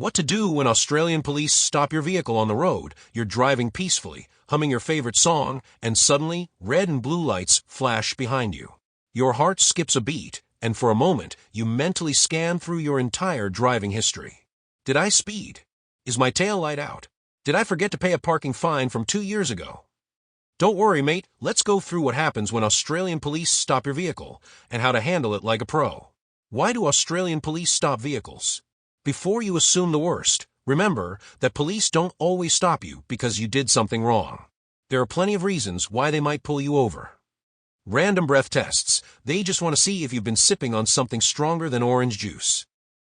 What to do when Australian police stop your vehicle on the road, you're driving peacefully, humming your favorite song, and suddenly, red and blue lights flash behind you. Your heart skips a beat, and for a moment, you mentally scan through your entire driving history. Did I speed? Is my tail light out? Did I forget to pay a parking fine from 2 years ago? Don't worry, mate. Let's go through what happens when Australian police stop your vehicle, and how to handle it like a pro. Why do Australian police stop vehicles? Before you assume the worst, remember that police don't always stop you because you did something wrong. There are plenty of reasons why they might pull you over. Random breath tests. They just want to see if you've been sipping on something stronger than orange juice.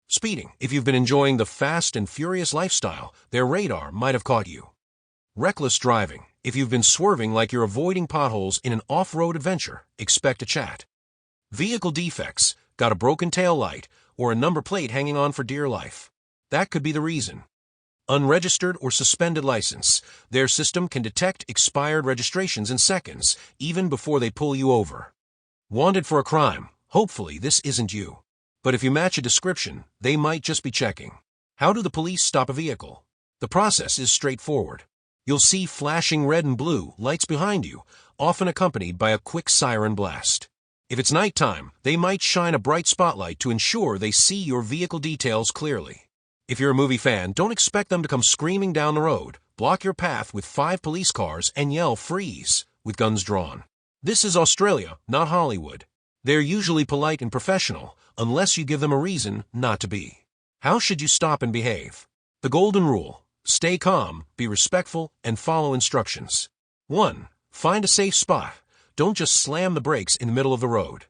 Speeding. If you've been enjoying the fast and furious lifestyle, their radar might have caught you. Reckless driving. If you've been swerving like you're avoiding potholes in an off-road adventure, expect a chat. Vehicle defects. Got a broken tail light, or a number plate hanging on for dear life. That could be the reason. Unregistered or suspended license. Their system can detect expired registrations in seconds, even before they pull you over. Wanted for a crime. Hopefully this isn't you. But if you match a description, they might just be checking. How do the police stop a vehicle? The process is straightforward. You'll see flashing red and blue lights behind you, often accompanied by a quick siren blast. If it's nighttime, they might shine a bright spotlight to ensure they see your vehicle details clearly. If you're a movie fan, don't expect them to come screaming down the road, block your path with 5 police cars, and yell "freeze" with guns drawn. This is Australia, not Hollywood. They're usually polite and professional, unless you give them a reason not to be. How should you stop and behave? The golden rule: stay calm, be respectful, and follow instructions. 1. Find a safe spot. Don't just slam the brakes in the middle of the road.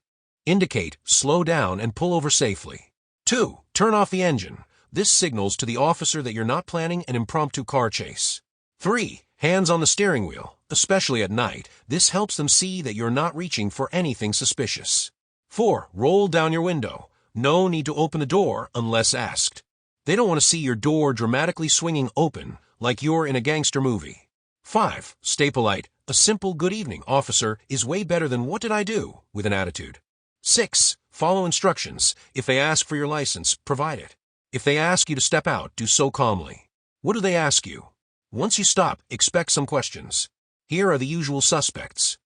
Indicate, slow down, and pull over safely. 2. Turn off the engine. This signals to the officer that you're not planning an impromptu car chase. 3. Hands on the steering wheel, especially at night. This helps them see that you're not reaching for anything suspicious. 4. Roll down your window. No need to open the door unless asked. They don't want to see your door dramatically swinging open like you're in a gangster movie. 5. Stay polite. A simple "good evening, officer" is way better than "what did I do?" with an attitude. 6. Follow instructions. If they ask for your license, provide it. If they ask you to step out, do so calmly. What do they ask you? Once you stop, expect some questions. Here are the usual suspects.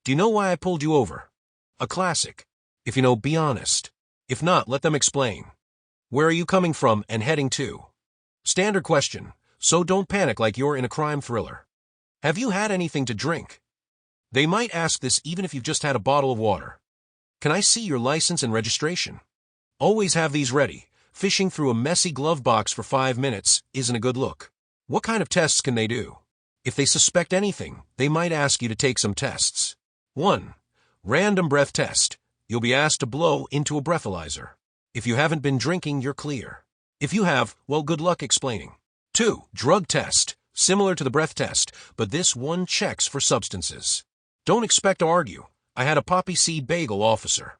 Do you know why I pulled you over? A classic. If you know, be honest. If not, let them explain. Where are you coming from and heading to? Standard question, so don't panic like you're in a crime thriller. Have you had anything to drink? They might ask this even if you've just had a bottle of water. Can I see your license and registration? Always have these ready. Fishing through a messy glove box for 5 minutes isn't a good look. What kind of tests can they do? If they suspect anything, they might ask you to take some tests. 1. Random breath test. You'll be asked to blow into a breathalyzer. If you haven't been drinking, you're clear. If you have, well, good luck explaining. 2. Drug test. Similar to the breath test, but this one checks for substances. Don't expect to argue. I had a poppy seed bagel, officer.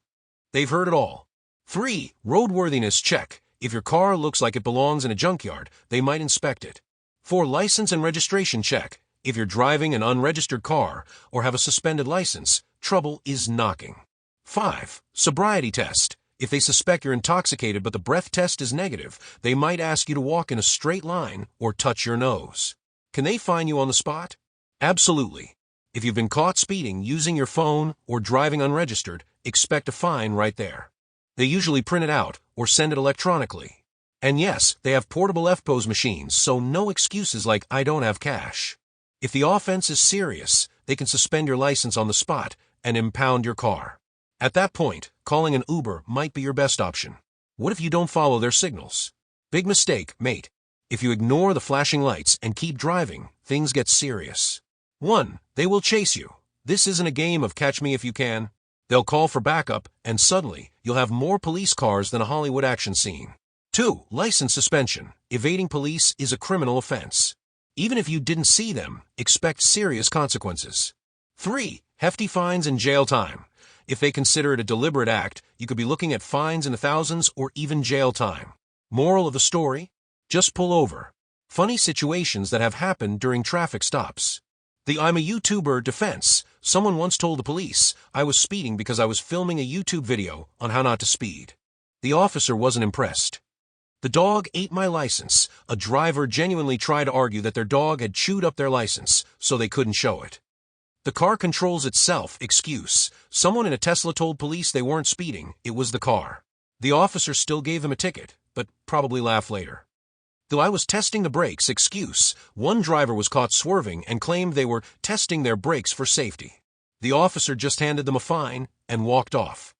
They've heard it all. 3. Roadworthiness check. If your car looks like it belongs in a junkyard, they might inspect it. 4. License and registration check. If you're driving an unregistered car or have a suspended license, trouble is knocking. 5. Sobriety test. If they suspect you're intoxicated but the breath test is negative, they might ask you to walk in a straight line or touch your nose. Can they fine you on the spot? Absolutely. If you've been caught speeding using your phone or driving unregistered, expect a fine right there. They usually print it out or send it electronically. And yes, they have portable FPOS machines, so no excuses like "I don't have cash." If the offense is serious, they can suspend your license on the spot and impound your car. At that point, calling an Uber might be your best option. What if you don't follow their signals? Big mistake, mate. If you ignore the flashing lights and keep driving, things get serious. 1. They will chase you. This isn't a game of catch me if you can. They'll call for backup, and suddenly, you'll have more police cars than a Hollywood action scene. 2. License suspension. Evading police is a criminal offense. Even if you didn't see them, expect serious consequences. 3. Hefty fines and jail time. If they consider it a deliberate act, you could be looking at fines in the thousands or even jail time. Moral of the story? Just pull over. Funny situations that have happened during traffic stops. The "I'm a YouTuber" defense. Someone once told the police, I was speeding because I was filming a YouTube video on how not to speed. The officer wasn't impressed. The The dog ate my license. A driver genuinely tried to argue that their dog had chewed up their license, so they couldn't show it. The car controls itself excuse. Someone in a Tesla told police they weren't speeding, it was the car. The officer still gave them a ticket, but probably laughed later. Though I was testing the brakes excuse, one driver was caught swerving and claimed they were testing their brakes for safety. The officer just handed them a fine and walked off.